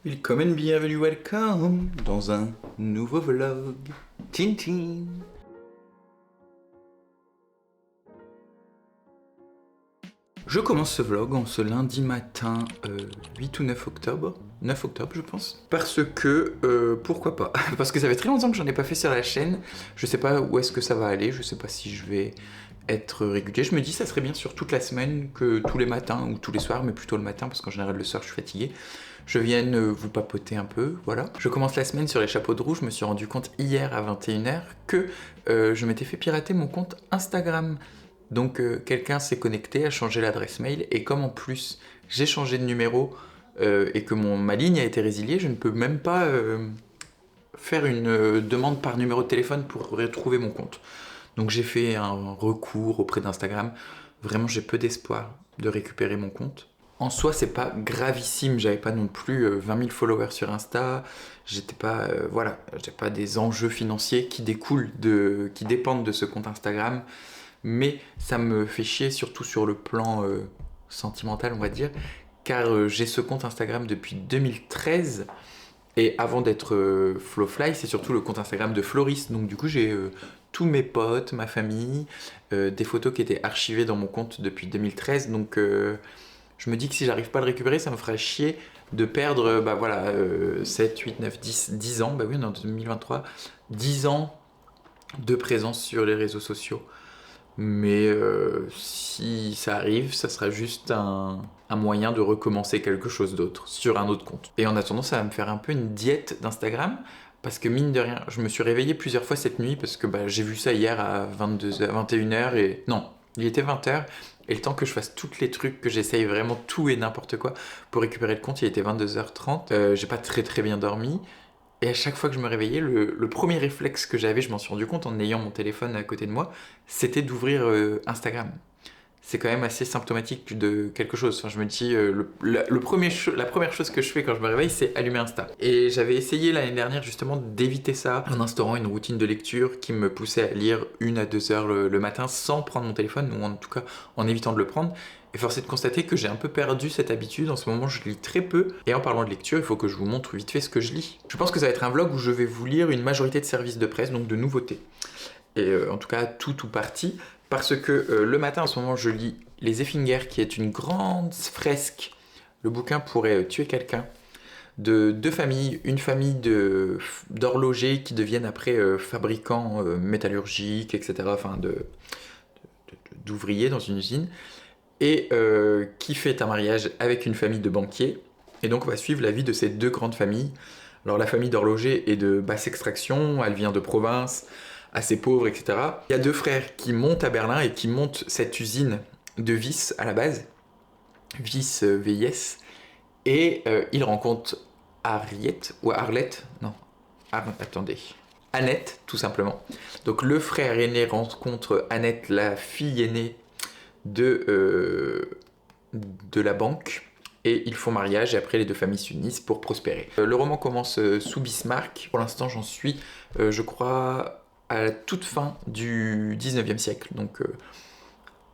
Willkommen, bienvenue, welcome dans un nouveau vlog. Tintin. Je commence ce vlog en ce lundi matin 8 ou 9 octobre. 9 octobre je pense. Parce que, pourquoi pas. Parce que ça fait très longtemps que j'en ai pas fait sur la chaîne. Je sais pas où est-ce que ça va aller, je sais pas si je vais être régulier. Je me dis ça serait bien sur toute la semaine que tous les matins ou tous les soirs, mais plutôt le matin parce qu'en général le soir je suis fatigué. Je viens vous papoter un peu, voilà. Je commence la semaine sur les chapeaux de roue. Je me suis rendu compte hier à 21h que je m'étais fait pirater mon compte Instagram. Donc quelqu'un s'est connecté, a changé l'adresse mail, et comme en plus j'ai changé de numéro et que ma ligne a été résiliée, je ne peux même pas faire une demande par numéro de téléphone pour retrouver mon compte. Donc j'ai fait un recours auprès d'Instagram. Vraiment j'ai peu d'espoir de récupérer mon compte. En soi c'est pas gravissime, j'avais pas non plus 20 000 followers sur Insta, j'étais pas, voilà, j'ai pas des enjeux financiers qui dépendent de ce compte Instagram. Mais ça me fait chier surtout sur le plan sentimental, on va dire, car j'ai ce compte Instagram depuis 2013, et avant d'être Flowfly, c'est surtout le compte Instagram de Floris. Donc du coup j'ai tous mes potes, ma famille, des photos qui étaient archivées dans mon compte depuis 2013, donc je me dis que si j'arrive pas à le récupérer, ça me ferait chier de perdre, 7, 8, 9, 10 ans, bah oui on est en 2023, 10 ans de présence sur les réseaux sociaux. Mais si ça arrive, ça sera juste un moyen de recommencer quelque chose d'autre sur un autre compte. Et en attendant, ça va me faire un peu une diète d'Instagram, parce que mine de rien, je me suis réveillé plusieurs fois cette nuit parce que j'ai vu ça hier à 22h, 21h et... Non, il était 20h, et le temps que je fasse tous les trucs, que j'essaye vraiment tout et n'importe quoi pour récupérer le compte, il était 22h30. J'ai pas très bien dormi. Et à chaque fois que je me réveillais, le premier réflexe que j'avais, je m'en suis rendu compte en ayant mon téléphone à côté de moi, c'était d'ouvrir Instagram. C'est quand même assez symptomatique de quelque chose. Enfin, je me dis, la première chose que je fais quand je me réveille, c'est allumer Insta. Et j'avais essayé l'année dernière justement d'éviter ça en instaurant une routine de lecture qui me poussait à lire 1 à 2 heures le matin sans prendre mon téléphone, ou en tout cas en évitant de le prendre. Et force est de constater que j'ai un peu perdu cette habitude. En ce moment, je lis très peu. Et en parlant de lecture, il faut que je vous montre vite fait ce que je lis. Je pense que ça va être un vlog où je vais vous lire une majorité de services de presse, donc de nouveautés. Et en tout cas, tout ou partie. Parce que le matin, en ce moment, je lis Les Effinger, qui est une grande fresque. Le bouquin pourrait tuer quelqu'un. De deux familles, une famille d'horlogers qui deviennent après fabricants métallurgiques, etc. Enfin, d'ouvriers dans une usine. Et qui fait un mariage avec une famille de banquiers. Et donc on va suivre la vie de ces deux grandes familles. Alors la famille d'horloger est de basse extraction, elle vient de province, assez pauvre, etc. Il y a deux frères qui montent à Berlin et qui montent cette usine de vis à la base, vis VIS, et ils rencontrent Harriet, ou Arlette, non, attendez, Annette, tout simplement. Donc le frère aîné rencontre Annette, la fille aînée de la banque, et ils font mariage, et après les deux familles s'unissent pour prospérer. Le roman commence sous Bismarck. Pour l'instant j'en suis, je crois, à la toute fin du 19e siècle, donc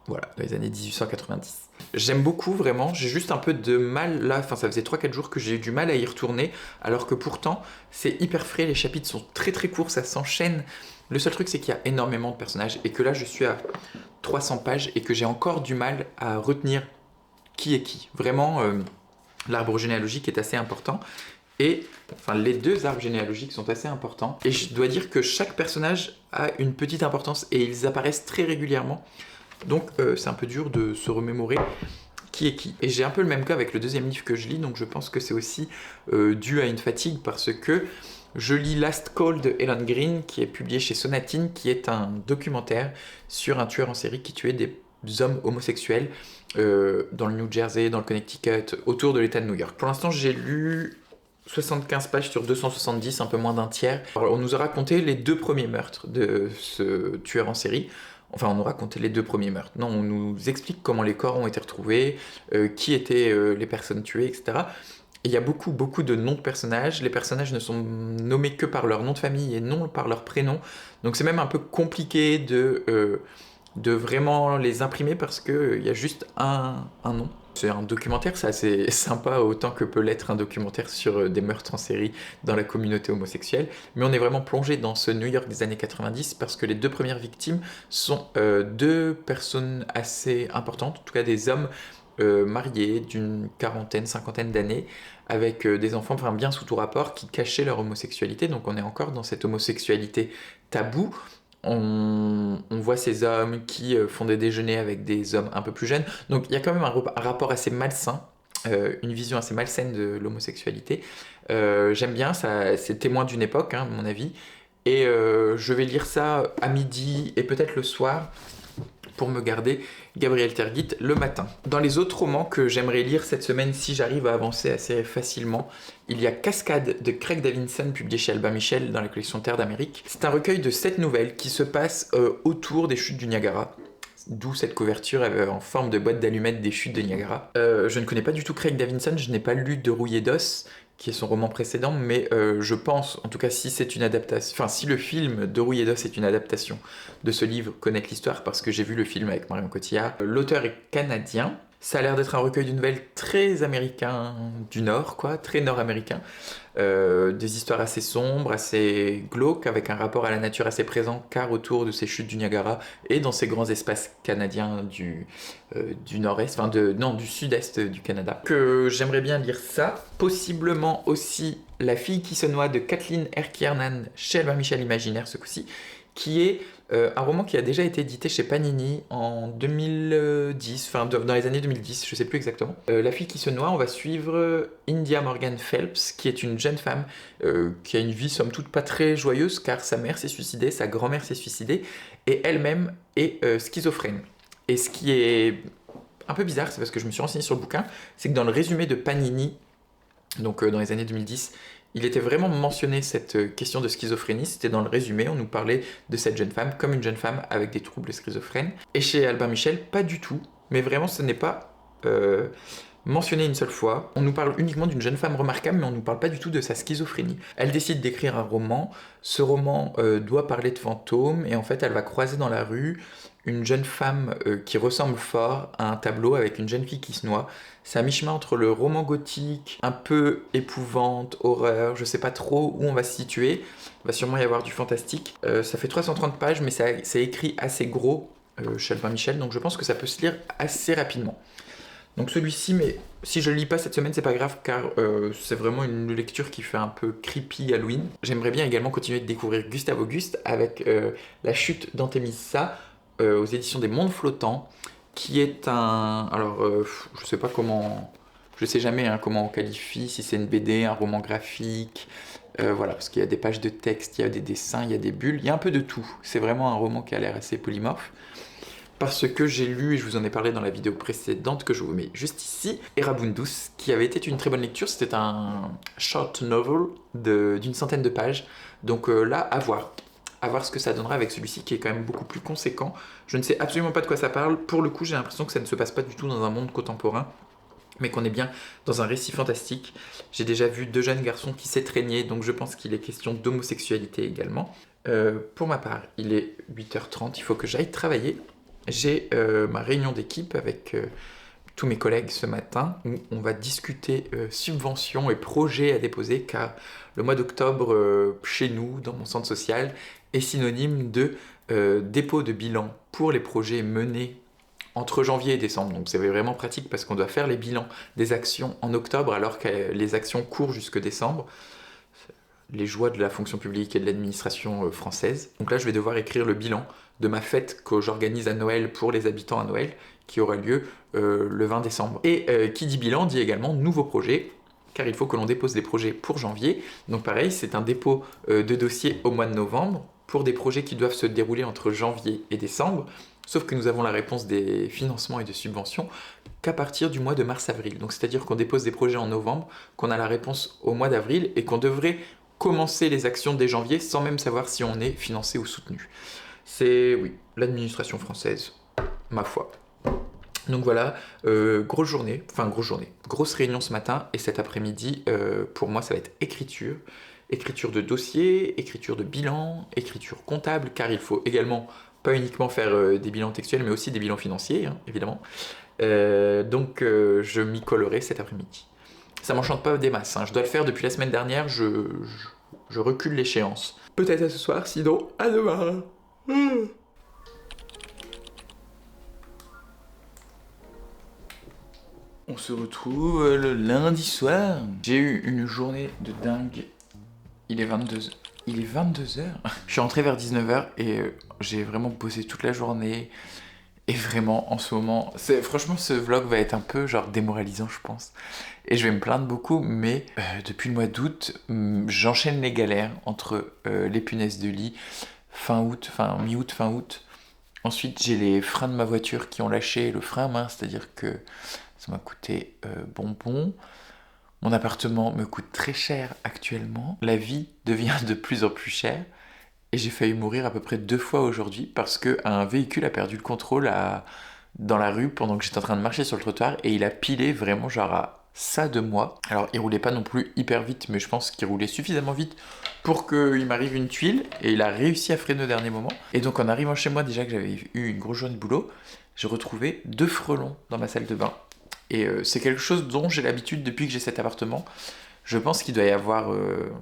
voilà, dans les années 1890. J'aime beaucoup vraiment, j'ai juste un peu de mal là, enfin ça faisait 3-4 jours que j'ai eu du mal à y retourner, alors que pourtant c'est hyper frais, les chapitres sont très courts, ça s'enchaîne. Le seul truc c'est qu'il y a énormément de personnages, et que là je suis à 300 pages et que j'ai encore du mal à retenir qui est qui. Vraiment, l'arbre généalogique est assez important. Et enfin, les deux arbres généalogiques sont assez importants. Et je dois dire que chaque personnage a une petite importance et ils apparaissent très régulièrement. Donc c'est un peu dur de se remémorer qui est qui. Et j'ai un peu le même cas avec le deuxième livre que je lis, donc je pense que c'est aussi dû à une fatigue, parce que je lis Last Call de Helen Green, qui est publié chez Sonatine, qui est un documentaire sur un tueur en série qui tuait des hommes homosexuels dans le New Jersey, dans le Connecticut, autour de l'état de New York. Pour l'instant, j'ai lu 75 pages sur 270, un peu moins d'un tiers. Alors, on nous a raconté les 2 premiers meurtres de ce tueur en série. Enfin, on nous racontait les 2 premiers meurtres. Non, on nous explique comment les corps ont été retrouvés, qui étaient les personnes tuées, etc. Et il y a beaucoup de noms de personnages. Les personnages ne sont nommés que par leur nom de famille et non par leur prénom. Donc c'est même un peu compliqué de vraiment les imprimer, parce qu'il y a juste un nom. C'est un documentaire, c'est assez sympa autant que peut l'être un documentaire sur des meurtres en série dans la communauté homosexuelle, mais on est vraiment plongé dans ce New York des années 90 parce que les deux premières victimes sont deux personnes assez importantes, en tout cas des hommes mariés d'une quarantaine, cinquantaine d'années, avec des enfants enfin, bien sous tout rapport qui cachaient leur homosexualité, donc on est encore dans cette homosexualité taboue. On voit ces hommes qui font des déjeuners avec des hommes un peu plus jeunes. Donc il y a quand même un rapport assez malsain, une vision assez malsaine de l'homosexualité. J'aime bien, c'est témoin d'une époque, hein, à mon avis. Et je vais lire ça à midi et peut-être le soir pour me garder Gabriel Tergit le matin. Dans les autres romans que j'aimerais lire cette semaine, si j'arrive à avancer assez facilement, il y a Cascade de Craig Davidson, publié chez Albin Michel dans la collection Terre d'Amérique. C'est un recueil de 7 nouvelles qui se passent autour des chutes du Niagara. D'où cette couverture en forme de boîte d'allumettes des chutes de Niagara. Je ne connais pas du tout Craig Davidson, je n'ai pas lu De rouille et d'os, qui est son roman précédent, mais je pense, en tout cas si c'est une adaptation, enfin si le film De rouille et d'os est une adaptation de ce livre, connaître l'histoire, parce que j'ai vu le film avec Marion Cotillard. L'auteur est canadien, ça a l'air d'être un recueil de nouvelles très américain du Nord, quoi, très nord-américain. Des histoires assez sombres, assez glauques, avec un rapport à la nature assez présent, car autour de ces chutes du Niagara et dans ces grands espaces canadiens du nord-est, enfin du sud-est du Canada. Que j'aimerais bien lire ça, possiblement aussi La fille qui se noie de Kathleen R. Kiernan chez Albin Michel Imaginaire ce coup-ci, qui est un roman qui a déjà été édité chez Panini en 2010, enfin dans les années 2010, je sais plus exactement. La fille qui se noie, on va suivre India Morgan Phelps, qui est une jeune femme qui a une vie somme toute pas très joyeuse, car sa mère s'est suicidée, sa grand-mère s'est suicidée, et elle-même est schizophrène. Et ce qui est un peu bizarre, c'est parce que je me suis renseigné sur le bouquin, c'est que dans le résumé de Panini, donc dans les années 2010, il était vraiment mentionné cette question de schizophrénie, c'était dans le résumé, on nous parlait de cette jeune femme comme une jeune femme avec des troubles schizophrènes. Et chez Albin Michel, pas du tout, mais vraiment ce n'est pas mentionné une seule fois. On nous parle uniquement d'une jeune femme remarquable, mais on ne nous parle pas du tout de sa schizophrénie. Elle décide d'écrire un roman, ce roman doit parler de fantômes, et en fait elle va croiser dans la rue une jeune femme qui ressemble fort à un tableau avec une jeune fille qui se noie. C'est à mi-chemin entre le roman gothique, un peu épouvante, horreur, je sais pas trop où on va se situer. Il va sûrement y avoir du fantastique. Ça fait 330 pages, mais c'est écrit assez gros chez Albin Michel, donc je pense que ça peut se lire assez rapidement. Donc celui-ci, mais si je le lis pas cette semaine, c'est pas grave, car c'est vraiment une lecture qui fait un peu creepy Halloween. J'aimerais bien également continuer de découvrir Gustave Auguste avec La chute d'Antémissa aux éditions des Mondes Flottants, qui est un... Alors, je sais pas comment... Je sais jamais comment on qualifie, si c'est une BD, un roman graphique, voilà, parce qu'il y a des pages de texte, il y a des dessins, il y a des bulles, il y a un peu de tout. C'est vraiment un roman qui a l'air assez polymorphe. Parce que j'ai lu, et je vous en ai parlé dans la vidéo précédente, que je vous mets juste ici, Erabundus, qui avait été une très bonne lecture. C'était un short novel d'une centaine de pages. Donc là, à voir ce que ça donnera avec celui-ci qui est quand même beaucoup plus conséquent. Je ne sais absolument pas de quoi ça parle. Pour le coup, j'ai l'impression que ça ne se passe pas du tout dans un monde contemporain, mais qu'on est bien dans un récit fantastique. J'ai déjà vu 2 jeunes garçons qui s'étreignaient, donc je pense qu'il est question d'homosexualité également. Pour ma part, il est 8h30, il faut que j'aille travailler. J'ai ma réunion d'équipe avec tous mes collègues ce matin où on va discuter subventions et projets à déposer, car le mois d'octobre chez nous, dans mon centre social, est synonyme de dépôt de bilan pour les projets menés entre janvier et décembre. Donc c'est vraiment pratique parce qu'on doit faire les bilans des actions en octobre alors que les actions courent jusque décembre. Les joies de la fonction publique et de l'administration française. Donc là, je vais devoir écrire le bilan de ma fête que j'organise à Noël pour les habitants à Noël, qui aura lieu le 20 décembre. Et qui dit bilan dit également nouveau projet, car il faut que l'on dépose des projets pour janvier. Donc pareil, c'est un dépôt de dossier au mois de novembre pour des projets qui doivent se dérouler entre janvier et décembre, sauf que nous avons la réponse des financements et de subventions qu'à partir du mois de mars-avril. Donc c'est-à-dire qu'on dépose des projets en novembre, qu'on a la réponse au mois d'avril et qu'on devrait commencer les actions dès janvier sans même savoir si on est financé ou soutenu. C'est, oui, l'administration française, ma foi. Donc voilà, grosse réunion ce matin, et cet après-midi, pour moi, ça va être écriture de dossier, écriture de bilan, écriture comptable, car il faut également pas uniquement faire des bilans textuels, mais aussi des bilans financiers, hein, évidemment. Donc je m'y collerai cet après-midi. Ça m'enchante pas des masses, hein. Je dois le faire depuis la semaine dernière, je recule l'échéance. Peut-être à ce soir, sinon à demain. On se retrouve le lundi soir. J'ai eu une journée de dingue. Il est 22h. Il est 22h. Je suis rentré vers 19h et j'ai vraiment bossé toute la journée. Et vraiment, en ce moment, franchement, ce vlog va être un peu genre démoralisant, je pense. Et je vais me plaindre beaucoup, mais depuis le mois d'août, j'enchaîne les galères entre les punaises de lit, mi-août, fin août. Ensuite, j'ai les freins de ma voiture qui ont lâché, le frein à main, c'est-à-dire que ça m'a coûté bonbon. Mon appartement me coûte très cher actuellement. La vie devient de plus en plus chère. Et j'ai failli mourir à peu près 2 fois aujourd'hui parce qu'un véhicule a perdu le contrôle dans la rue pendant que j'étais en train de marcher sur le trottoir et il a pilé vraiment genre à ça de moi. Alors il roulait pas non plus hyper vite, mais je pense qu'il roulait suffisamment vite pour qu'il m'arrive une tuile et il a réussi à freiner au dernier moment. Et donc en arrivant chez moi, déjà que j'avais eu une grosse journée de boulot, j'ai retrouvé 2 frelons dans ma salle de bain. Et c'est quelque chose dont j'ai l'habitude depuis que j'ai cet appartement. Je pense qu'il doit y avoir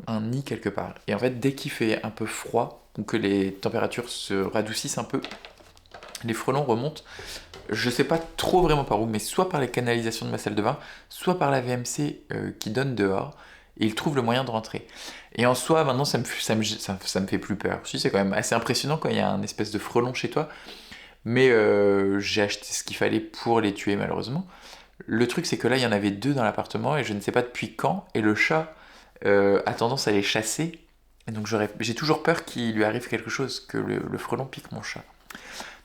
un nid quelque part. Et en fait, dès qu'il fait un peu froid, ou que les températures se radoucissent un peu, les frelons remontent. Je sais pas trop vraiment par où, mais soit par les canalisations de ma salle de bain, soit par la VMC qui donne dehors, et ils trouvent le moyen de rentrer. Et en soi, maintenant, ça me fait plus peur. Si, c'est quand même assez impressionnant quand il y a un espèce de frelon chez toi, mais j'ai acheté ce qu'il fallait pour les tuer, malheureusement. Le truc, c'est que là, il y en avait 2 dans l'appartement, et je ne sais pas depuis quand, et le chat a tendance à les chasser. Et donc j'ai toujours peur qu'il lui arrive quelque chose, que le frelon pique mon chat.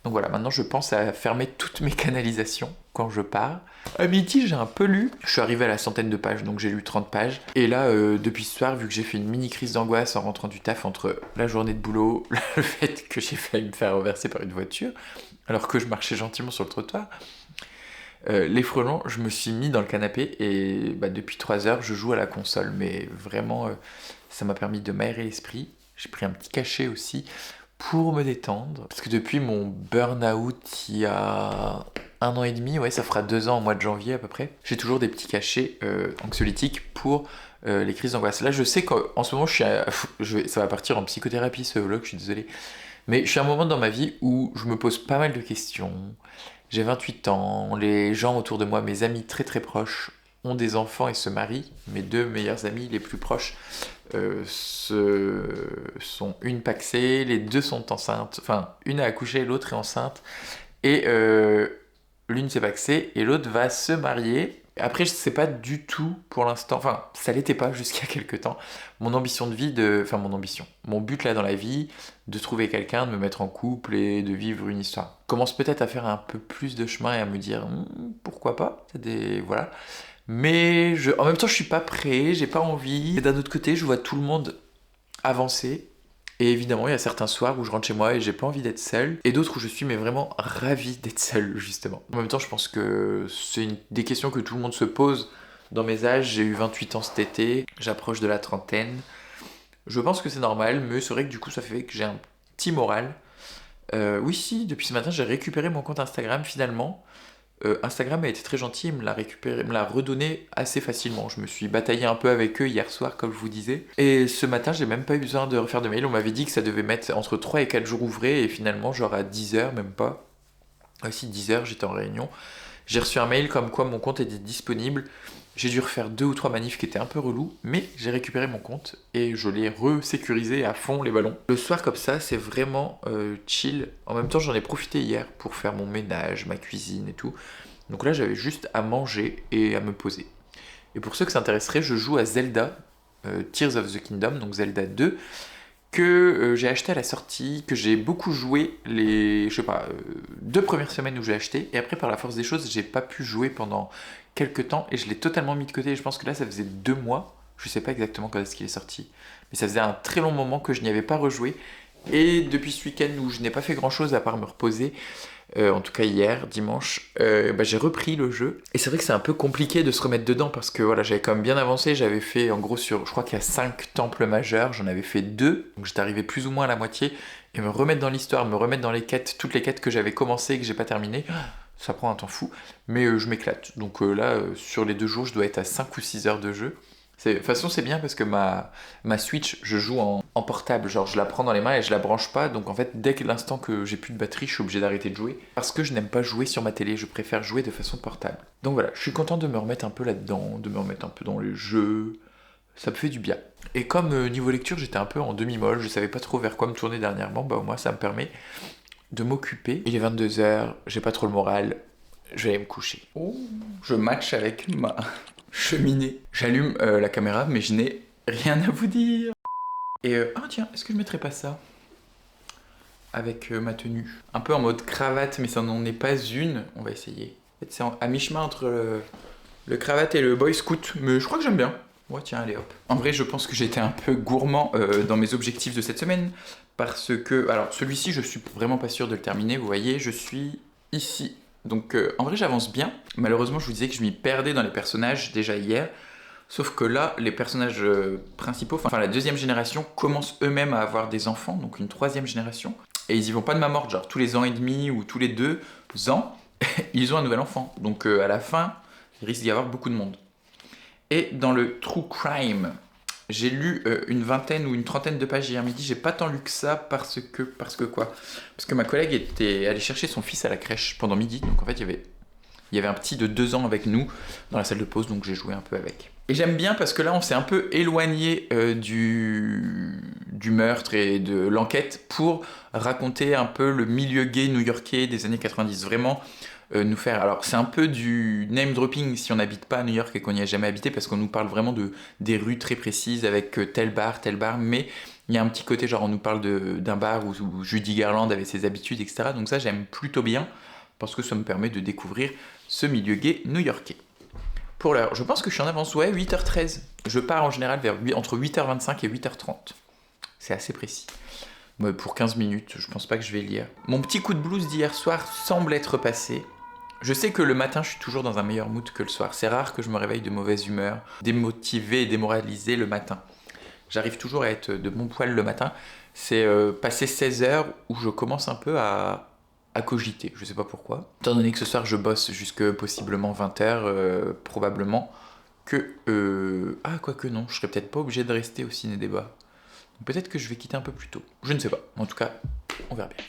Donc voilà, maintenant je pense à fermer toutes mes canalisations quand je pars. À midi, j'ai un peu lu. Je suis arrivé à la centaine de pages, donc j'ai lu 30 pages. Et là, depuis ce soir, vu que j'ai fait une mini crise d'angoisse en rentrant du taf entre la journée de boulot, le fait que j'ai failli me faire renverser par une voiture, alors que je marchais gentiment sur le trottoir, les frelons, je me suis mis dans le canapé et depuis 3 heures, je joue à la console. Mais vraiment, ça m'a permis de m'aérer l'esprit. J'ai pris un petit cachet aussi pour me détendre. Parce que depuis mon burn-out, il y a 1 an et demi, ouais, ça fera 2 ans au mois de janvier à peu près, j'ai toujours des petits cachets anxiolytiques pour les crises d'angoisse. Là, je sais qu'en ce moment, ça va partir en psychothérapie ce vlog, je suis désolé. Mais je suis à un moment dans ma vie où je me pose pas mal de questions. J'ai 28 ans, les gens autour de moi, mes amis très très proches, ont des enfants et se marient. Mes 2 meilleurs amis les plus proches sont une paxée, les 2 sont enceintes, enfin une a accouché, l'autre est enceinte, et l'une s'est paxée et l'autre va se marier. Après, je sais pas du tout pour l'instant, enfin ça l'était pas jusqu'à quelques temps, mon but là dans la vie, de trouver quelqu'un, de me mettre en couple et de vivre une histoire. Je commence peut-être à faire un peu plus de chemin et à me dire pourquoi pas, voilà. Mais en même temps, je suis pas prêt, j'ai pas envie. Et d'un autre côté, je vois tout le monde avancer. Et évidemment, il y a certains soirs où je rentre chez moi et j'ai pas envie d'être seul. Et d'autres où je suis mais vraiment ravi d'être seul, justement. En même temps, je pense que c'est des questions que tout le monde se pose dans mes âges. J'ai eu 28 ans cet été, j'approche de la trentaine. Je pense que c'est normal, mais c'est vrai que du coup, ça fait que j'ai un petit moral. Oui, si, depuis ce matin, j'ai récupéré mon compte Instagram finalement. Instagram a été très gentil, il me l'a redonné assez facilement. Je me suis bataillé un peu avec eux hier soir, comme je vous disais. Et ce matin, j'ai même pas eu besoin de refaire de mail. On m'avait dit que ça devait mettre entre 3 et 4 jours ouvrés, et finalement, genre à 10h, même pas. Aussi 10h, j'étais en réunion. J'ai reçu un mail comme quoi mon compte était disponible. J'ai dû refaire 2 ou 3 manifs qui étaient un peu relous, mais j'ai récupéré mon compte et je l'ai resécurisé à fond les ballons. Le soir comme ça, c'est vraiment chill. En même temps, j'en ai profité hier pour faire mon ménage, ma cuisine et tout. Donc là, j'avais juste à manger et à me poser. Et pour ceux que ça intéresserait, je joue à Zelda, Tears of the Kingdom, donc Zelda 2, que j'ai acheté à la sortie, que j'ai beaucoup joué les 2 premières semaines où j'ai acheté, et après par la force des choses, j'ai pas pu jouer pendant quelques temps, et je l'ai totalement mis de côté, et je pense que là ça faisait 2 mois, je sais pas exactement quand est-ce qu'il est sorti, mais ça faisait un très long moment que je n'y avais pas rejoué, Et depuis ce week-end où je n'ai pas fait grand chose à part me reposer, en tout cas hier, dimanche, j'ai repris le jeu. Et c'est vrai que c'est un peu compliqué de se remettre dedans parce que voilà, j'avais quand même bien avancé. J'avais fait en gros je crois qu'il y a 5 temples majeurs, j'en avais fait 2. Donc j'étais arrivé plus ou moins à la moitié. Et me remettre dans l'histoire, me remettre dans les quêtes, toutes les quêtes que j'avais commencées et que j'ai pas terminées, ça prend un temps fou. Mais je m'éclate. Donc là, sur les 2 jours, je dois être à 5 ou 6 heures de jeu. De toute façon, c'est bien parce que ma Switch, je joue en portable. Genre, je la prends dans les mains et je la branche pas. Donc, en fait, dès que l'instant que j'ai plus de batterie, je suis obligé d'arrêter de jouer. Parce que je n'aime pas jouer sur ma télé. Je préfère jouer de façon portable. Donc voilà, je suis content de me remettre un peu là-dedans, de me remettre un peu dans les jeux. Ça me fait du bien. Et comme niveau lecture, j'étais un peu en demi-molle. Je savais pas trop vers quoi me tourner dernièrement. Bah, au moins, ça me permet de m'occuper. Il est 22h, j'ai pas trop le moral. Je vais aller me coucher. Oh, je match avec ma cheminée. J'allume la caméra, mais je n'ai rien à vous dire. Et ah tiens, est-ce que je mettrais pas ça avec ma tenue? Un peu en mode cravate, mais ça n'en est pas une. On va essayer. En fait, c'est à mi-chemin entre le cravate et le boy scout, mais je crois que j'aime bien. Ouais, tiens, allez hop. En vrai, je pense que j'étais un peu gourmand dans mes objectifs de cette semaine, parce que, alors, celui-ci, je suis vraiment pas sûr de le terminer. Vous voyez, je suis ici. Donc en vrai j'avance bien. Malheureusement je vous disais que je m'y perdais dans les personnages déjà hier. Sauf que là les personnages principaux, enfin la 2e génération commencent eux-mêmes à avoir des enfants, donc une 3e génération. Et ils y vont pas de ma mort, genre tous les ans et demi ou tous les 2 ans, ils ont un nouvel enfant. Donc à la fin, il risque d'y avoir beaucoup de monde. Et dans le True Crime, j'ai lu une 20aine ou une 30aine de pages hier midi. J'ai pas tant lu que ça parce que quoi? Parce que ma collègue était allée chercher son fils à la crèche pendant midi. Donc en fait, il y avait un petit de 2 ans avec nous dans la salle de pause. Donc j'ai joué un peu avec. Et j'aime bien parce que là, on s'est un peu éloigné du meurtre et de l'enquête pour raconter un peu le milieu gay new-yorkais des années 90. Vraiment nous faire... Alors c'est un peu du name dropping si on n'habite pas à New York et qu'on n'y a jamais habité, parce qu'on nous parle vraiment des rues très précises avec tel bar, mais il y a un petit côté genre on nous parle d'un bar où Judy Garland avait ses habitudes, etc. Donc ça j'aime plutôt bien parce que ça me permet de découvrir ce milieu gay new-yorkais. Pour l'heure, je pense que je suis en avance, ouais, 8h13. Je pars en général entre 8h25 et 8h30. C'est assez précis. Pour 15 minutes, je pense pas que je vais lire. Mon petit coup de blues d'hier soir semble être passé. Je sais que le matin, je suis toujours dans un meilleur mood que le soir. C'est rare que je me réveille de mauvaise humeur, démotivé et démoralisé le matin. J'arrive toujours à être de bon poil le matin. C'est passé 16h où je commence un peu à cogiter. Je sais pas pourquoi. Étant donné que ce soir, je bosse jusque possiblement 20h, probablement que... Ah, quoique non, je serais peut-être pas obligé de rester au ciné-débat. Peut-être que je vais quitter un peu plus tôt. Je ne sais pas. En tout cas, on verra bien.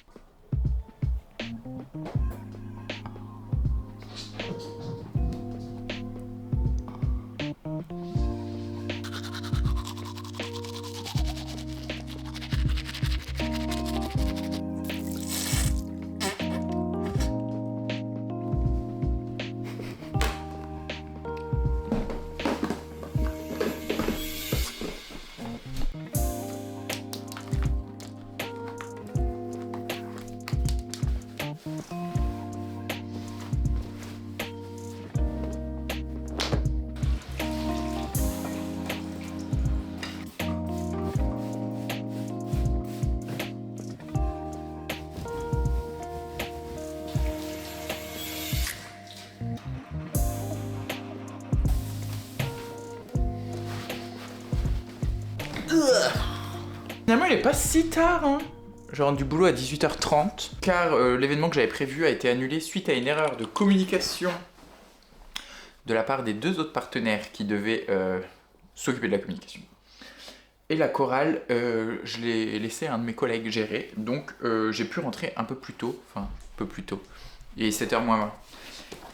Finalement, il est pas si tard, hein. Je rentre du boulot à 18h30, car l'événement que j'avais prévu a été annulé suite à une erreur de communication de la part des 2 autres partenaires qui devaient s'occuper de la communication. Et la chorale, je l'ai laissé à un de mes collègues gérer, donc j'ai pu rentrer un peu plus tôt, enfin, un peu plus tôt. Il est 7h moins 20.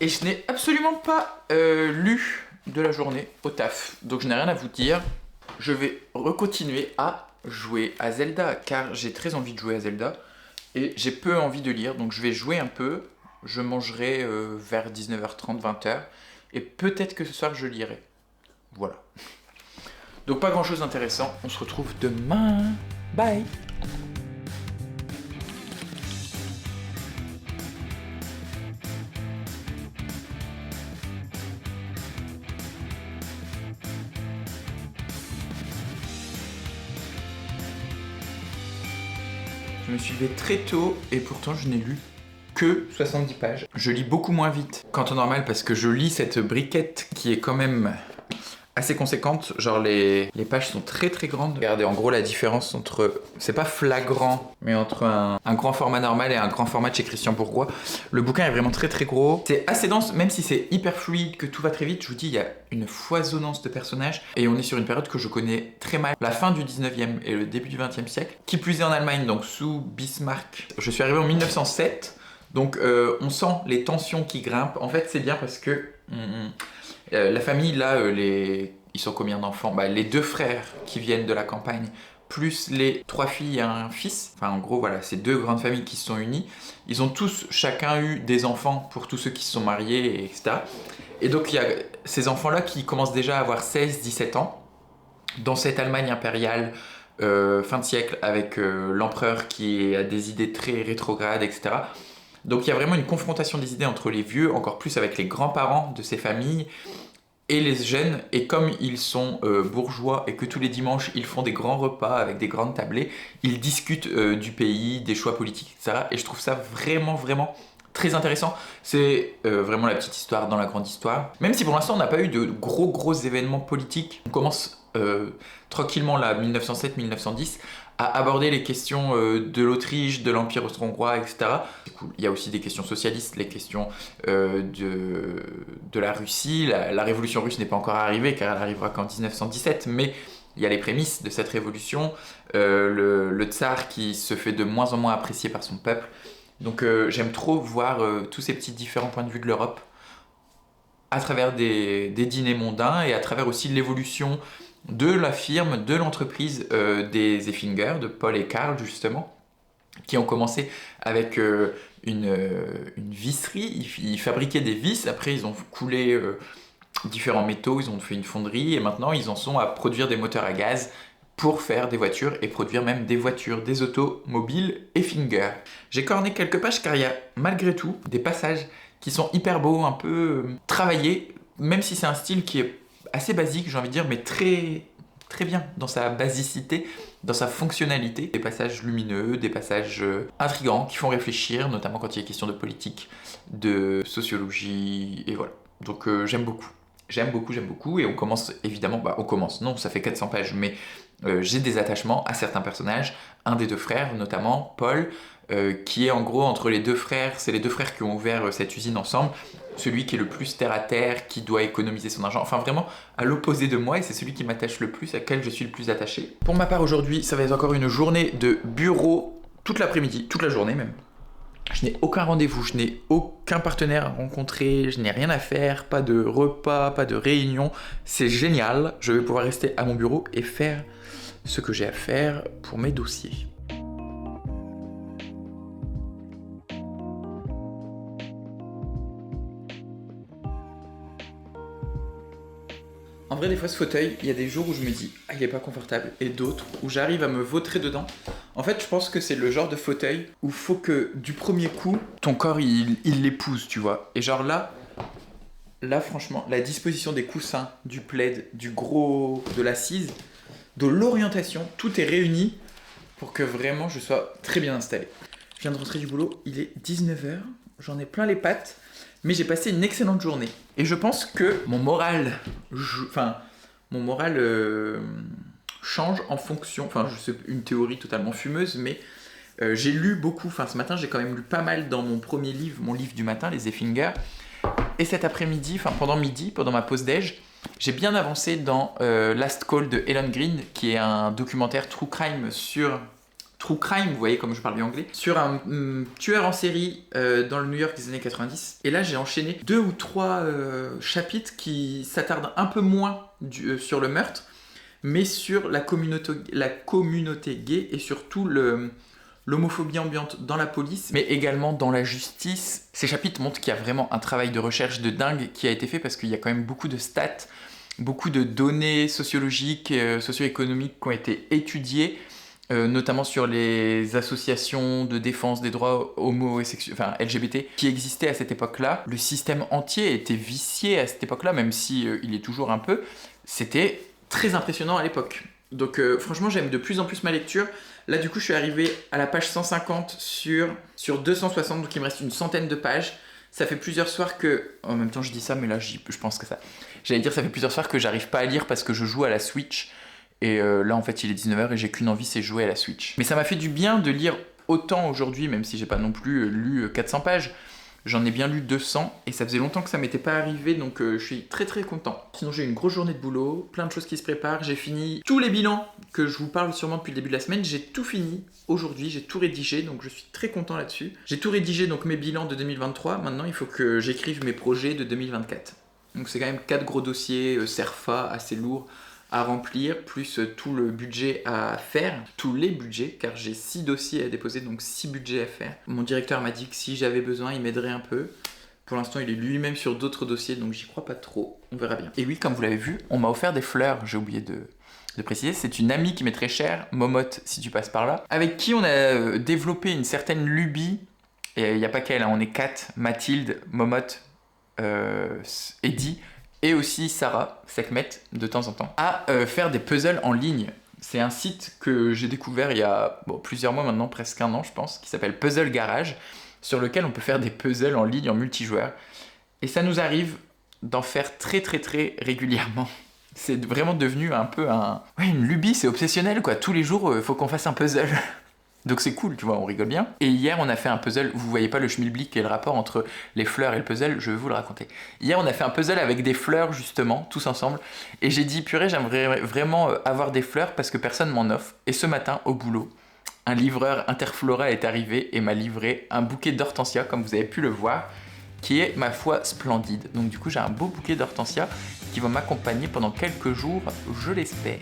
Et je n'ai absolument pas lu de la journée au taf, donc je n'ai rien à vous dire. Je vais recontinuer à jouer à Zelda, car j'ai très envie de jouer à Zelda, et j'ai peu envie de lire, donc je vais jouer un peu, je mangerai vers 19h30, 20h, et peut-être que ce soir je lirai. Voilà. Donc pas grand chose d'intéressant, on se retrouve demain. Bye. Je me suis levé très tôt et pourtant je n'ai lu que 70 pages. Je lis beaucoup moins vite qu'en temps normal parce que je lis cette briquette qui est quand même assez conséquente. Genre les pages sont très très grandes. Regardez en gros la différence entre, c'est pas flagrant, mais entre un grand format normal et un grand format de chez Christian Bourgois. Le bouquin est vraiment très très gros. C'est assez dense, même si c'est hyper fluide, que tout va très vite. Je vous dis, il y a une foisonnance de personnages et on est sur une période que je connais très mal. La fin du 19e et le début du 20e siècle. Qui plus est en Allemagne, donc sous Bismarck. Je suis arrivé en 1907. Donc on sent les tensions qui grimpent. En fait c'est bien parce que la famille là, ils sont combien d'enfants? Les 2 frères qui viennent de la campagne, plus les 3 filles et un fils. Enfin en gros voilà, c'est 2 grandes familles qui se sont unies. Ils ont tous chacun eu des enfants pour tous ceux qui se sont mariés, etc. Et donc il y a ces enfants là qui commencent déjà à avoir 16-17 ans. Dans cette Allemagne impériale, fin de siècle, avec l'empereur qui a des idées très rétrogrades, etc. Donc il y a vraiment une confrontation des idées entre les vieux, encore plus avec les grands-parents de ces familles, et les jeunes. Et comme ils sont bourgeois et que tous les dimanches ils font des grands repas avec des grandes tablées, ils discutent du pays, des choix politiques, etc. Et je trouve ça vraiment, vraiment très intéressant. C'est vraiment la petite histoire dans la grande histoire. Même si pour l'instant on n'a pas eu de gros événements politiques, on commence tranquillement là, 1907-1910, à aborder les questions de l'Autriche, de l'Empire austro-hongrois, etc. C'est cool. Il y a aussi des questions socialistes, les questions de la Russie. La révolution russe n'est pas encore arrivée car elle arrivera qu'en 1917, mais il y a les prémices de cette révolution, le tsar qui se fait de moins en moins apprécié par son peuple. Donc j'aime trop voir tous ces petits différents points de vue de l'Europe à travers des dîners mondains et à travers aussi l'évolution de la firme, de l'entreprise des Effinger, de Paul et Karl justement, qui ont commencé avec une visserie. Ils fabriquaient des vis, après ils ont coulé différents métaux, ils ont fait une fonderie et maintenant ils en sont à produire des moteurs à gaz pour faire des voitures et produire même des voitures, des automobiles Effinger. J'ai corné quelques pages car il y a malgré tout des passages qui sont hyper beaux, un peu travaillés, même si c'est un style qui est assez basique, j'ai envie de dire, mais très, très bien dans sa basicité, dans sa fonctionnalité. Des passages lumineux, des passages intrigants qui font réfléchir, notamment quand il est question de politique, de sociologie, et voilà. Donc j'aime beaucoup. J'aime beaucoup, et on commence évidemment, non, ça fait 400 pages, mais j'ai des attachements à certains personnages. Un des 2 frères, notamment Paul, qui est en gros entre les 2 frères, c'est les 2 frères qui ont ouvert cette usine ensemble, celui qui est le plus terre à terre, qui doit économiser son argent, enfin vraiment à l'opposé de moi, et c'est celui qui m'attache le plus, à quel je suis le plus attaché. Pour ma part aujourd'hui, ça va être encore une journée de bureau, toute l'après-midi, toute la journée même. Je n'ai aucun rendez-vous, je n'ai aucun partenaire à rencontrer, je n'ai rien à faire, pas de repas, pas de réunion. C'est génial, je vais pouvoir rester à mon bureau et faire ce que j'ai à faire pour mes dossiers. En vrai, des fois, ce fauteuil, il y a des jours où je me dis « Ah, il est pas confortable » et d'autres où j'arrive à me vautrer dedans. En fait, je pense que c'est le genre de fauteuil où faut que, du premier coup, ton corps, il l'épouse, tu vois. Et genre là, franchement, la disposition des coussins, du plaid, de l'assise, de l'orientation, tout est réuni pour que vraiment je sois très bien installé. Je viens de rentrer du boulot, il est 19h, j'en ai plein les pattes. Mais j'ai passé une excellente journée. Et je pense que mon moral change en fonction... Enfin, je sais, une théorie totalement fumeuse, mais j'ai lu beaucoup. Enfin, ce matin, j'ai quand même lu pas mal dans mon premier livre, mon livre du matin, les Effinger. Et cet après-midi, pendant midi, pendant ma pause déj, j'ai bien avancé dans Last Call de Helen Green, qui est un documentaire true crime sur... True crime, vous voyez comme je parle bien anglais, sur un tueur en série dans le New York des années 90. Et là, j'ai enchaîné 2 ou 3 chapitres qui s'attardent un peu moins sur le meurtre, mais sur la communauté gay et surtout l'homophobie ambiante dans la police, mais également dans la justice. Ces chapitres montrent qu'il y a vraiment un travail de recherche de dingue qui a été fait parce qu'il y a quand même beaucoup de stats, beaucoup de données sociologiques, socio-économiques qui ont été étudiées, notamment sur les associations de défense des droits LGBT qui existaient à cette époque-là. Le système entier était vicié à cette époque-là, même si il est toujours un peu. C'était très impressionnant à l'époque. Donc franchement, j'aime de plus en plus ma lecture. Là, du coup, je suis arrivé à la page 150 sur 260, donc il me reste une centaine de pages. Ça fait plusieurs soirs que... En même temps, je dis ça, mais là, je pense que ça... J'allais dire, ça fait plusieurs soirs que j'arrive pas à lire parce que je joue à la Switch. Et là, en fait, il est 19h et j'ai qu'une envie, c'est jouer à la Switch. Mais ça m'a fait du bien de lire autant aujourd'hui, même si j'ai pas non plus lu 400 pages. J'en ai bien lu 200 et ça faisait longtemps que ça m'était pas arrivé, donc je suis très très content. Sinon j'ai eu une grosse journée de boulot, plein de choses qui se préparent, j'ai fini tous les bilans que je vous parle sûrement depuis le début de la semaine, j'ai tout fini aujourd'hui, j'ai tout rédigé, donc je suis très content là-dessus. J'ai tout rédigé, donc mes bilans de 2023, maintenant il faut que j'écrive mes projets de 2024. Donc c'est quand même 4 gros dossiers CERFA assez lourds à remplir, plus tout le budget à faire, tous les budgets, car j'ai 6 dossiers à déposer, donc 6 budgets à faire. Mon directeur m'a dit que si j'avais besoin, il m'aiderait un peu. Pour l'instant, il est lui-même sur d'autres dossiers, donc j'y crois pas trop. On verra bien. Et oui, comme vous l'avez vu, on m'a offert des fleurs, j'ai oublié de préciser. C'est une amie qui m'est très chère, Momotte, si tu passes par là, avec qui on a développé une certaine lubie. Et il n'y a pas qu'elle, hein, on est 4, Mathilde, Momotte, Eddie, et aussi Sarah Sekhmet, de temps en temps, à faire des puzzles en ligne. C'est un site que j'ai découvert il y a plusieurs mois maintenant, presque un an je pense, qui s'appelle Puzzle Garage, sur lequel on peut faire des puzzles en ligne, en multijoueur. Et ça nous arrive d'en faire très très très régulièrement. C'est vraiment devenu un peu une lubie, c'est obsessionnel quoi. Tous les jours, il faut qu'on fasse un puzzle. Donc c'est cool, tu vois, on rigole bien. Et hier, on a fait un puzzle, vous voyez pas le schmilblick et le rapport entre les fleurs et le puzzle, je vais vous le raconter. Hier, on a fait un puzzle avec des fleurs, justement, tous ensemble. Et j'ai dit, purée, j'aimerais vraiment avoir des fleurs parce que personne m'en offre. Et ce matin, au boulot, un livreur Interflora est arrivé et m'a livré un bouquet d'hortensia, comme vous avez pu le voir, qui est, ma foi, splendide. Donc du coup, j'ai un beau bouquet d'hortensia qui va m'accompagner pendant quelques jours, je l'espère.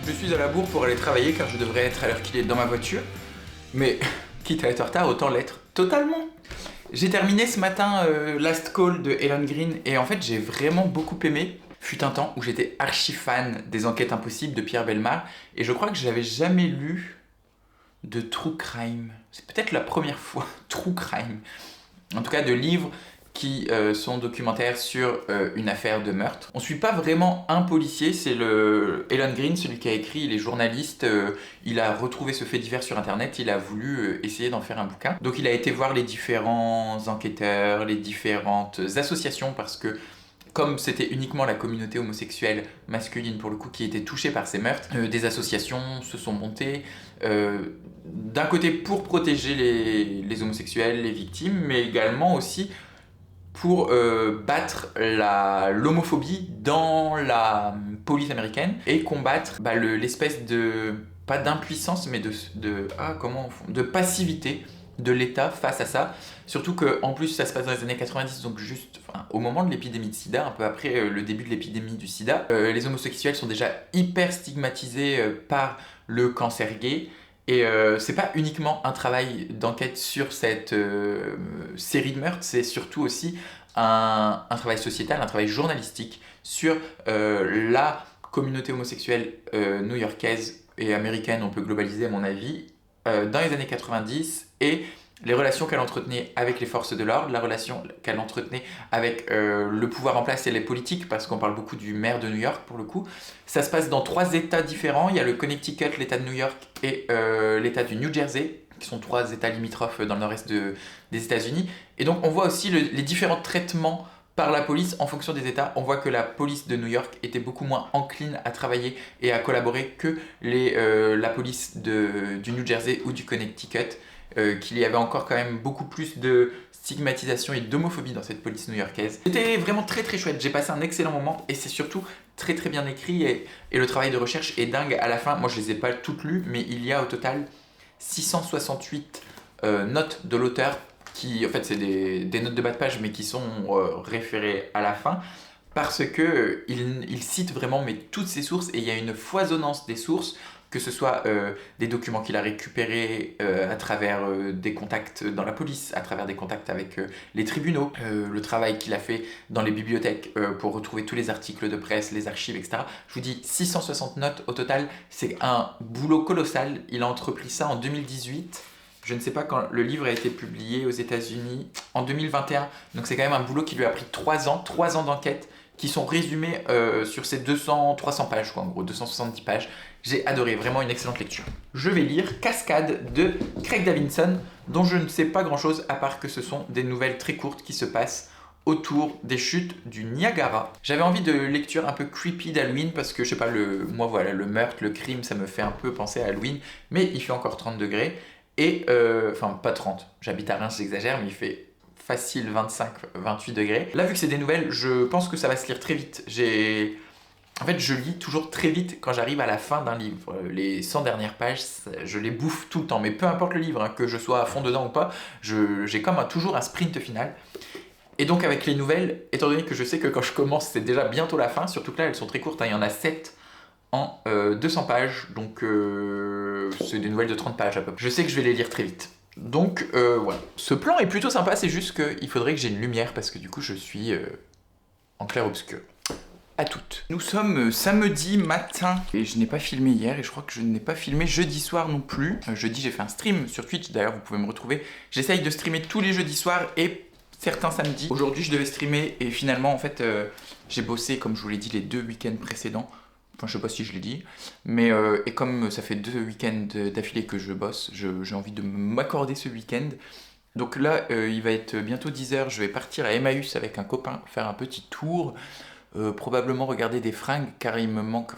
Je suis à la bourre pour aller travailler car je devrais être à l'heure qu'il est dans ma voiture. Mais quitte à être en retard, autant l'être totalement. J'ai terminé ce matin Last Call de Helen Green et en fait j'ai vraiment beaucoup aimé. Fut un temps où j'étais archi fan des Enquêtes Impossibles de Pierre Bellemare et je crois que je n'avais jamais lu de true crime. C'est peut-être la première fois, true crime. En tout cas de livres qui sont documentaires sur une affaire de meurtre. On suit pas vraiment un policier, c'est Helen Green, celui qui a écrit, il est journaliste, il a retrouvé ce fait divers sur internet, il a voulu essayer d'en faire un bouquin. Donc il a été voir les différents enquêteurs, les différentes associations, parce que comme c'était uniquement la communauté homosexuelle masculine pour le coup qui était touchée par ces meurtres, des associations se sont montées, d'un côté pour protéger les homosexuels, les victimes, mais également aussi pour battre l'homophobie dans la police américaine et combattre l'espèce de, pas d'impuissance, mais de passivité de l'État face à ça. Surtout qu'en plus ça se passe dans les années 90, donc juste au moment de l'épidémie de sida, un peu après le début de l'épidémie du sida, les homosexuels sont déjà hyper stigmatisés par le cancer gay. Et c'est pas uniquement un travail d'enquête sur cette série de meurtres, c'est surtout aussi un travail sociétal, un travail journalistique sur la communauté homosexuelle new-yorkaise et américaine, on peut globaliser à mon avis, dans les années 90 et les relations qu'elle entretenait avec les forces de l'ordre, la relation qu'elle entretenait avec le pouvoir en place et les politiques, parce qu'on parle beaucoup du maire de New York pour le coup. Ça se passe dans 3 États différents, il y a le Connecticut, l'État de New York et l'État du New Jersey, qui sont 3 États limitrophes dans le nord-est des États-Unis. Et donc on voit aussi les différents traitements par la police en fonction des États. On voit que la police de New York était beaucoup moins encline à travailler et à collaborer que la police du New Jersey ou du Connecticut. Qu'il y avait encore quand même beaucoup plus de stigmatisation et d'homophobie dans cette police new-yorkaise. C'était vraiment très très chouette, j'ai passé un excellent moment et c'est surtout très très bien écrit et le travail de recherche est dingue à la fin. Moi je les ai pas toutes lues, mais il y a au total 668 notes de l'auteur qui en fait c'est des notes de bas de page mais qui sont référées à la fin parce que il cite vraiment mais toutes ses sources et il y a une foisonnance des sources, que ce soit des documents qu'il a récupérés à travers des contacts dans la police, à travers des contacts avec les tribunaux, le travail qu'il a fait dans les bibliothèques pour retrouver tous les articles de presse, les archives, etc. Je vous dis 660 notes au total, c'est un boulot colossal. Il a entrepris ça en 2018 Je ne sais pas quand le livre a été publié aux États-Unis en 2021, donc c'est quand même un boulot qui lui a pris 3 ans d'enquête, qui sont résumés sur ces 200-300 pages, quoi, en gros 270 pages. J'ai adoré, vraiment une excellente lecture. Je vais lire Cascade de Craig Davidson, dont je ne sais pas grand-chose à part que ce sont des nouvelles très courtes qui se passent autour des chutes du Niagara. J'avais envie de lecture un peu creepy d'Halloween parce que je sais pas, moi voilà, le meurtre, le crime, ça me fait un peu penser à Halloween, mais il fait encore 30 degrés et enfin pas 30, j'habite à Reims, j'exagère, mais il fait facile 25-28 degrés. Là, vu que c'est des nouvelles, je pense que ça va se lire très vite. En fait, je lis toujours très vite quand j'arrive à la fin d'un livre. Les 100 dernières pages, je les bouffe tout le temps. Mais peu importe le livre, hein, que je sois à fond dedans ou pas, j'ai comme toujours un sprint final. Et donc avec les nouvelles, étant donné que je sais que quand je commence, c'est déjà bientôt la fin, surtout que là, elles sont très courtes, hein, il y en a 7 en 200 pages, donc c'est des nouvelles de 30 pages à peu près. Je sais que je vais les lire très vite. Donc voilà. Ce plan est plutôt sympa, c'est juste qu'il faudrait que j'ai une lumière, parce que du coup, je suis en clair-obscur. À toutes. Nous sommes samedi matin et je n'ai pas filmé hier et je crois que je n'ai pas filmé jeudi soir non plus. Jeudi j'ai fait un stream sur Twitch, d'ailleurs vous pouvez me retrouver. J'essaye de streamer tous les jeudis soirs et certains samedis. Aujourd'hui je devais streamer et finalement en fait j'ai bossé comme je vous l'ai dit les 2 week-ends précédents. Enfin je sais pas si je l'ai dit, mais et comme ça fait 2 week-ends d'affilée que je bosse, j'ai envie de m'accorder ce week-end. Donc là il va être bientôt 10h, je vais partir à Emmaüs avec un copain, faire un petit tour. Probablement regarder des fringues car il me manque,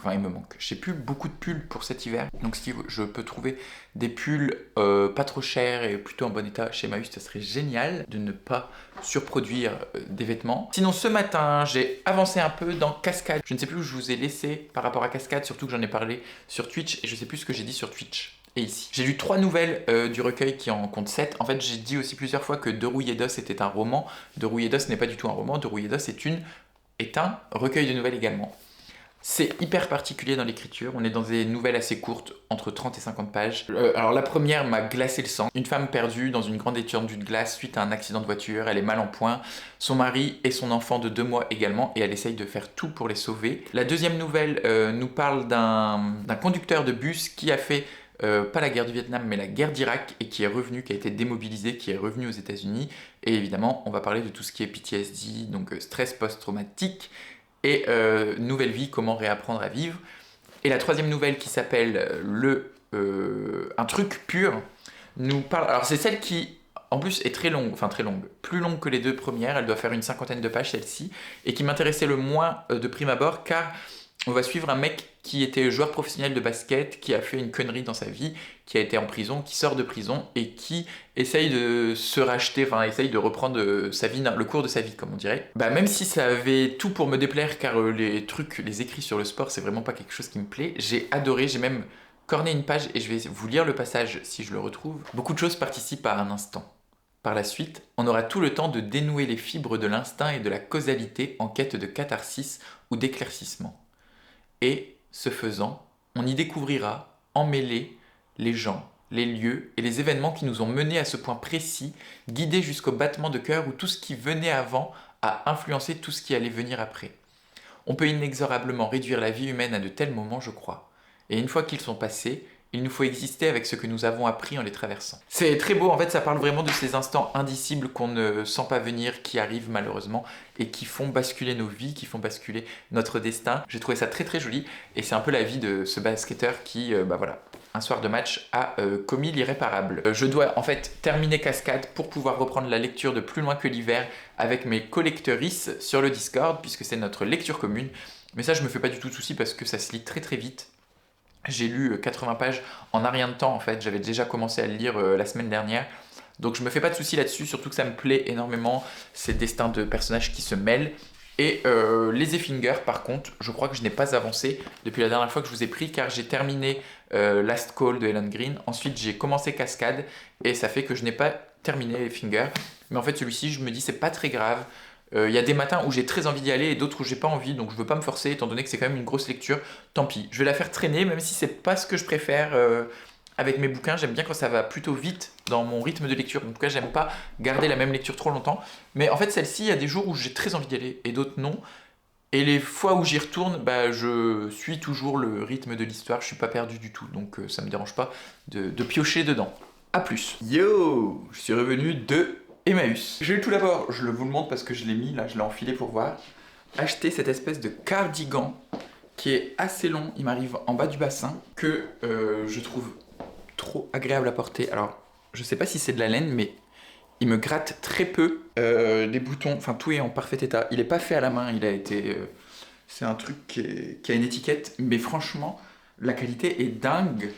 j'ai plus beaucoup de pulls pour cet hiver, donc si je peux trouver des pulls pas trop chers et plutôt en bon état chez Emmaüs, ça serait génial de ne pas surproduire des vêtements. Sinon ce matin j'ai avancé un peu dans Cascade, je ne sais plus où je vous ai laissé par rapport à Cascade, surtout que j'en ai parlé sur Twitch et je sais plus ce que j'ai dit sur Twitch. Et ici. J'ai lu 3 nouvelles du recueil qui en compte 7. En fait, j'ai dit aussi plusieurs fois que De Rouillé d'Os était un roman. De Rouillé d'Os n'est pas du tout un roman. De Rouillé d'Os est un recueil de nouvelles également. C'est hyper particulier dans l'écriture, on est dans des nouvelles assez courtes, entre 30 et 50 pages. Alors la première m'a glacé le sang. Une femme perdue dans une grande étendue de glace suite à un accident de voiture, elle est mal en point, son mari et son enfant de 2 mois également, et elle essaye de faire tout pour les sauver. La deuxième nouvelle nous parle d'un conducteur de bus qui a fait pas la guerre du Vietnam mais la guerre d'Irak et qui est revenu, qui a été démobilisé, qui est revenu aux États-Unis. Et évidemment, on va parler de tout ce qui est PTSD, donc stress post-traumatique et nouvelle vie, comment réapprendre à vivre. Et la troisième nouvelle qui s'appelle Un truc pur nous parle. Alors c'est celle qui en plus est très longue, plus longue que les 2 premières, elle doit faire une 50aine de pages celle-ci, et qui m'intéressait le moins de prime abord car on va suivre un mec qui était joueur professionnel de basket, qui a fait une connerie dans sa vie, qui a été en prison, qui sort de prison et qui essaye de se racheter, enfin essaye de reprendre sa vie, le cours de sa vie comme on dirait. Bah même si ça avait tout pour me déplaire car les écrits sur le sport c'est vraiment pas quelque chose qui me plaît, j'ai adoré, j'ai même corné une page et je vais vous lire le passage si je le retrouve. Beaucoup de choses participent à un instant. Par la suite, on aura tout le temps de dénouer les fibres de l'instinct et de la causalité en quête de catharsis ou d'éclaircissement. Et, ce faisant, on y découvrira, emmêlés, les gens, les lieux et les événements qui nous ont menés à ce point précis, guidés jusqu'au battement de cœur où tout ce qui venait avant a influencé tout ce qui allait venir après. On peut inexorablement réduire la vie humaine à de tels moments, je crois. Et une fois qu'ils sont passés, il nous faut exister avec ce que nous avons appris en les traversant. C'est très beau, en fait ça parle vraiment de ces instants indicibles qu'on ne sent pas venir, qui arrivent malheureusement, et qui font basculer nos vies, qui font basculer notre destin. J'ai trouvé ça très très joli, et c'est un peu la vie de ce basketteur qui, un soir de match a commis l'irréparable. Je dois en fait terminer Cascade pour pouvoir reprendre la lecture de Plus loin que l'hiver avec mes collectrices sur le Discord, puisque c'est notre lecture commune. Mais ça je me fais pas du tout de soucis parce que ça se lit très très vite. J'ai lu 80 pages en un rien de temps en fait, j'avais déjà commencé à le lire la semaine dernière. Donc je me fais pas de soucis là-dessus, surtout que ça me plaît énormément, ces destins de personnages qui se mêlent. Et les Effinger par contre, je crois que je n'ai pas avancé depuis la dernière fois que je vous ai pris car j'ai terminé Last Call de Helen Green. Ensuite j'ai commencé Cascade et ça fait que je n'ai pas terminé Effinger. Mais en fait celui-ci je me dis c'est pas très grave. Il y a des matins où j'ai très envie d'y aller et d'autres où j'ai pas envie, donc je veux pas me forcer étant donné que c'est quand même une grosse lecture. Tant pis, je vais la faire traîner même si c'est pas ce que je préfère avec mes bouquins. J'aime bien quand ça va plutôt vite dans mon rythme de lecture. En tout cas, j'aime pas garder la même lecture trop longtemps. Mais en fait, celle-ci, il y a des jours où j'ai très envie d'y aller et d'autres non. Et les fois où j'y retourne, je suis toujours le rythme de l'histoire, je suis pas perdu du tout, donc ça me dérange pas de piocher dedans. à plus. Yo, je suis revenu de Emmaüs. J'ai tout d'abord, je vous le montre parce que je l'ai mis là, je l'ai enfilé pour voir, acheté cette espèce de cardigan qui est assez long, il m'arrive en bas du bassin, que je trouve trop agréable à porter. Alors, je sais pas si c'est de la laine, mais il me gratte très peu. Les boutons, enfin tout est en parfait état. Il est pas fait à la main, il a été... c'est un truc qui a une étiquette, mais franchement, la qualité est dingue.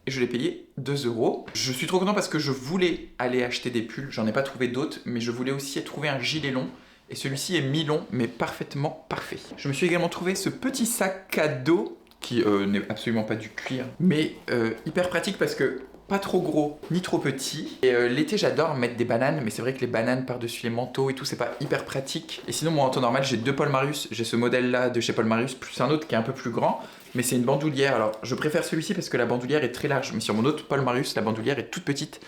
Et je l'ai payé 2 euros. Je suis trop content parce que je voulais aller acheter des pulls, j'en ai pas trouvé d'autres, mais je voulais aussi trouver un gilet long. Et celui-ci est mi-long, mais parfaitement parfait. Je me suis également trouvé ce petit sac à dos, qui n'est absolument pas du cuir, mais hyper pratique parce que pas trop gros ni trop petit. Et l'été j'adore mettre des bananes, mais c'est vrai que les bananes par-dessus les manteaux et tout, c'est pas hyper pratique. Et sinon moi en temps normal j'ai 2 Paul Marius, j'ai ce modèle là de chez Paul Marius, plus un autre qui est un peu plus grand, mais c'est une bandoulière. Alors je préfère celui-ci parce que la bandoulière est très large, mais sur mon autre Paul Marius la bandoulière est toute petite.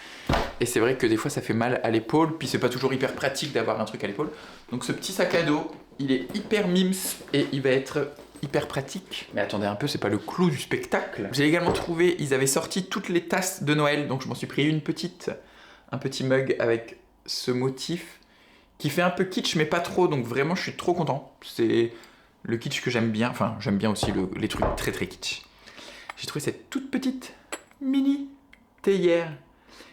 Et c'est vrai que des fois ça fait mal à l'épaule, puis c'est pas toujours hyper pratique d'avoir un truc à l'épaule. Donc ce petit sac à dos, il est hyper mims et il va être hyper pratique. Mais attendez un peu, c'est pas le clou du spectacle. J'ai également trouvé, ils avaient sorti toutes les tasses de Noël, donc je m'en suis pris un petit mug avec ce motif qui fait un peu kitsch mais pas trop, donc vraiment je suis trop content. C'est le kitsch que j'aime bien, enfin j'aime bien aussi les trucs très très kitsch. J'ai trouvé cette toute petite mini théière.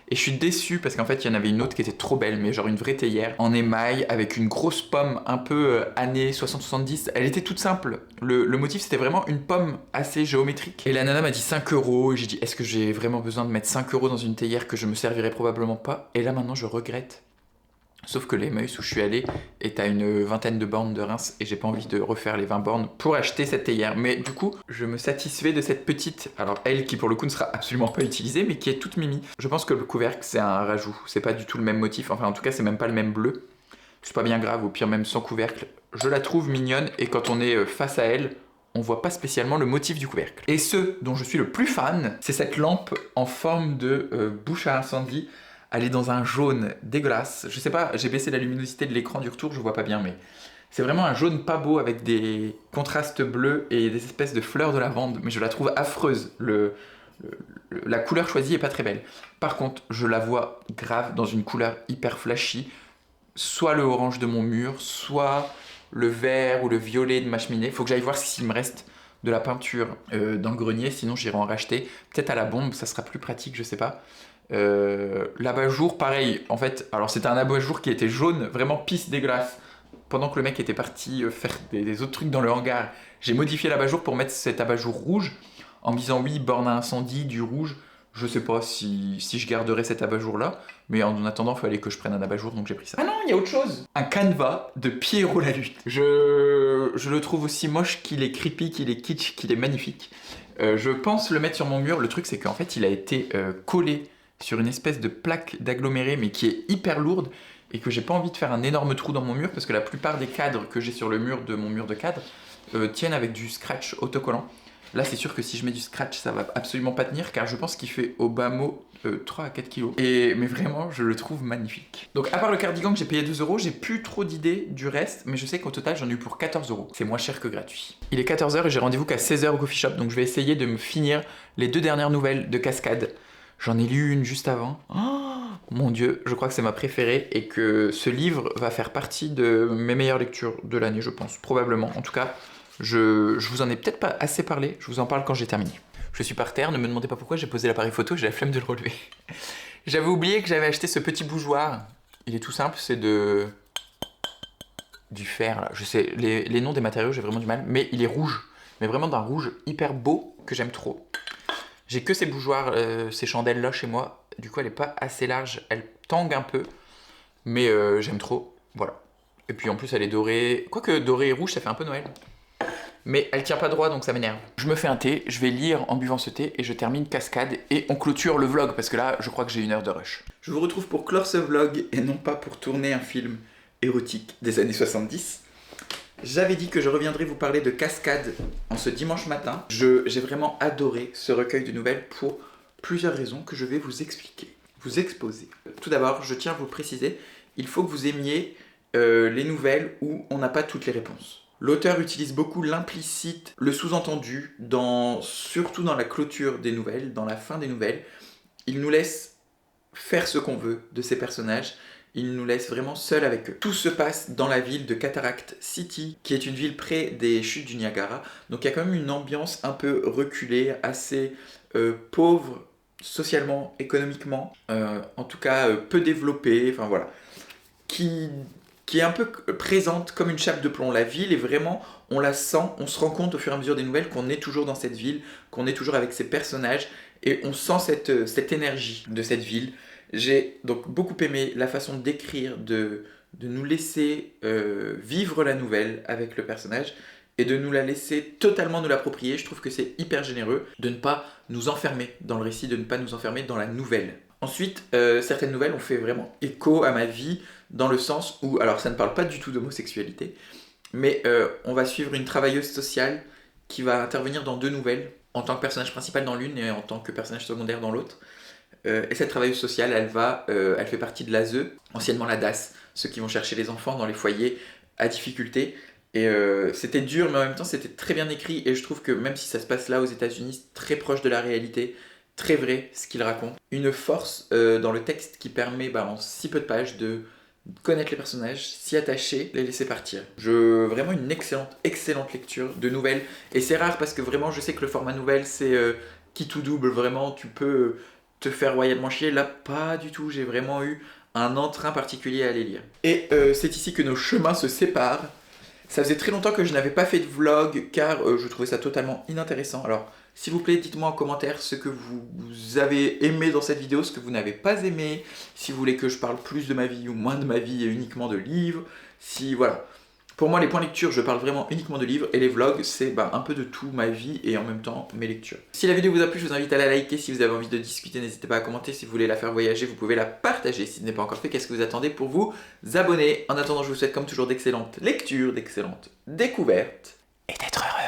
Et je suis déçu parce qu'en fait il y en avait une autre qui était trop belle, mais genre une vraie théière en émail avec une grosse pomme un peu années 60-70. Elle était toute simple. Le motif c'était vraiment une pomme assez géométrique. Et la nana m'a dit 5 euros. Et j'ai dit est-ce que j'ai vraiment besoin de mettre 5 euros dans une théière que je me servirai probablement pas. Et là maintenant je regrette. Sauf que l'Emmaüs où je suis allé est à une vingtaine de bornes de Reims et j'ai pas envie de refaire les 20 bornes pour acheter cette théière. Mais du coup, je me satisfais de cette petite, alors elle qui pour le coup ne sera absolument pas utilisée mais qui est toute mimi. Je pense que le couvercle c'est un rajout, c'est pas du tout le même motif, enfin en tout cas c'est même pas le même bleu. C'est pas bien grave, au pire même sans couvercle. Je la trouve mignonne et quand on est face à elle, on voit pas spécialement le motif du couvercle. Et ce dont je suis le plus fan, c'est cette lampe en forme de bouche à incendie. Elle est dans un jaune dégueulasse. Je sais pas, j'ai baissé la luminosité de l'écran du retour, je vois pas bien, mais c'est vraiment un jaune pas beau avec des contrastes bleus et des espèces de fleurs de lavande, mais je la trouve affreuse. La couleur choisie est pas très belle. Par contre, je la vois grave dans une couleur hyper flashy, soit le orange de mon mur, soit le vert ou le violet de ma cheminée. Faut que j'aille voir s'il me reste de la peinture dans le grenier, sinon j'irai en racheter. Peut-être à la bombe, ça sera plus pratique, je sais pas. L'abat-jour, pareil, en fait, alors c'était un abat-jour qui était jaune, vraiment pisse dégueulasse. Pendant que le mec était parti faire des autres trucs dans le hangar, j'ai modifié l'abat-jour pour mettre cet abat-jour rouge, en me disant oui, borne à incendie, du rouge. Je sais pas si je garderai cet abat-jour là, mais en attendant, il fallait que je prenne un abat-jour, donc j'ai pris ça. Ah non, il y a autre chose. Un canevas de Pierrot la lutte. Je le trouve aussi moche qu'il est creepy, qu'il est kitsch, qu'il est magnifique. Je pense le mettre sur mon mur. Le truc, c'est qu'en fait, il a été collé sur une espèce de plaque d'aggloméré, mais qui est hyper lourde, et que j'ai pas envie de faire un énorme trou dans mon mur, parce que la plupart des cadres que j'ai sur le mur de mon mur de cadre tiennent avec du scratch autocollant. Là, c'est sûr que si je mets du scratch, ça va absolument pas tenir, car je pense qu'il fait au bas mot 3 à 4 kilos. Mais vraiment, je le trouve magnifique. Donc, à part le cardigan que j'ai payé 2 euros, j'ai plus trop d'idées du reste, mais je sais qu'au total, j'en ai eu pour 14 euros. C'est moins cher que gratuit. Il est 14h et j'ai rendez-vous qu'à 16h au coffee shop, donc je vais essayer de me finir les 2 dernières nouvelles de Cascade. J'en ai lu une juste avant. Oh, mon Dieu, je crois que c'est ma préférée et que ce livre va faire partie de mes meilleures lectures de l'année, je pense, probablement. En tout cas, je vous en ai peut-être pas assez parlé, je vous en parle quand j'ai terminé. Je suis par terre, ne me demandez pas pourquoi j'ai posé l'appareil photo, j'ai la flemme de le relever. J'avais oublié que j'avais acheté ce petit bougeoir. Il est tout simple, c'est du fer, là. Je sais, les noms des matériaux, j'ai vraiment du mal, mais il est rouge. Mais vraiment d'un rouge hyper beau que j'aime trop. J'ai que ces bougeoirs, ces chandelles là chez moi. Du coup, elle est pas assez large, elle tangue un peu. Mais j'aime trop, voilà. Et puis en plus, elle est dorée. Quoique dorée et rouge, ça fait un peu Noël. Mais elle tient pas droit, donc ça m'énerve. Je me fais un thé, je vais lire en buvant ce thé et je termine Cascade et on clôture le vlog parce que là, je crois que j'ai 1 heure de rush. Je vous retrouve pour clore ce vlog et non pas pour tourner un film érotique des années 70. J'avais dit que je reviendrais vous parler de Cascade en ce dimanche matin. J'ai vraiment adoré ce recueil de nouvelles pour plusieurs raisons que je vais vous expliquer, vous exposer. Tout d'abord, je tiens à vous préciser, il faut que vous aimiez les nouvelles où on n'a pas toutes les réponses. L'auteur utilise beaucoup l'implicite, le sous-entendu, surtout dans la clôture des nouvelles, dans la fin des nouvelles. Il nous laisse faire ce qu'on veut de ces personnages. Il nous laisse vraiment seuls avec eux. Tout se passe dans la ville de Cataract City, qui est une ville près des chutes du Niagara. Donc il y a quand même une ambiance un peu reculée, assez pauvre socialement, économiquement, en tout cas peu développée, enfin voilà, qui est un peu présente comme une chape de plomb. La ville est vraiment, on la sent, on se rend compte au fur et à mesure des nouvelles qu'on est toujours dans cette ville, qu'on est toujours avec ces personnages, et on sent cette énergie de cette ville. J'ai donc beaucoup aimé la façon d'écrire, de nous laisser vivre la nouvelle avec le personnage et de nous la laisser totalement nous l'approprier. Je trouve que c'est hyper généreux de ne pas nous enfermer dans le récit, de ne pas nous enfermer dans la nouvelle. Ensuite, certaines nouvelles ont fait vraiment écho à ma vie dans le sens où, alors ça ne parle pas du tout d'homosexualité, mais on va suivre une travailleuse sociale qui va intervenir dans 2 nouvelles, en tant que personnage principal dans l'une et en tant que personnage secondaire dans l'autre. Et cette travailleuse sociale, elle fait partie de l'ASE, anciennement la DAS, ceux qui vont chercher les enfants dans les foyers à difficulté. Et c'était dur, mais en même temps, c'était très bien écrit. Et je trouve que même si ça se passe là aux États-Unis, c'est très proche de la réalité, très vrai ce qu'il raconte. Une force dans le texte qui permet, en si peu de pages, de connaître les personnages, s'y attacher, les laisser partir. Vraiment une excellente lecture de nouvelles. Et c'est rare parce que vraiment, je sais que le format nouvelle, c'est qui tout double. Vraiment, tu peux te faire royalement chier. Là, pas du tout. J'ai vraiment eu un entrain particulier à les lire. Et c'est ici que nos chemins se séparent. Ça faisait très longtemps que je n'avais pas fait de vlog car je trouvais ça totalement inintéressant. Alors, s'il vous plaît, dites-moi en commentaire ce que vous avez aimé dans cette vidéo, ce que vous n'avez pas aimé, si vous voulez que je parle plus de ma vie ou moins de ma vie et uniquement de livres. Si, voilà. Pour moi, les points lecture, je parle vraiment uniquement de livres et les vlogs, c'est un peu de tout, ma vie et en même temps mes lectures. Si la vidéo vous a plu, je vous invite à la liker. Si vous avez envie de discuter, n'hésitez pas à commenter. Si vous voulez la faire voyager, vous pouvez la partager. Si ce n'est pas encore fait, qu'est-ce que vous attendez pour vous abonner? En attendant, je vous souhaite comme toujours d'excellentes lectures, d'excellentes découvertes et d'être heureux.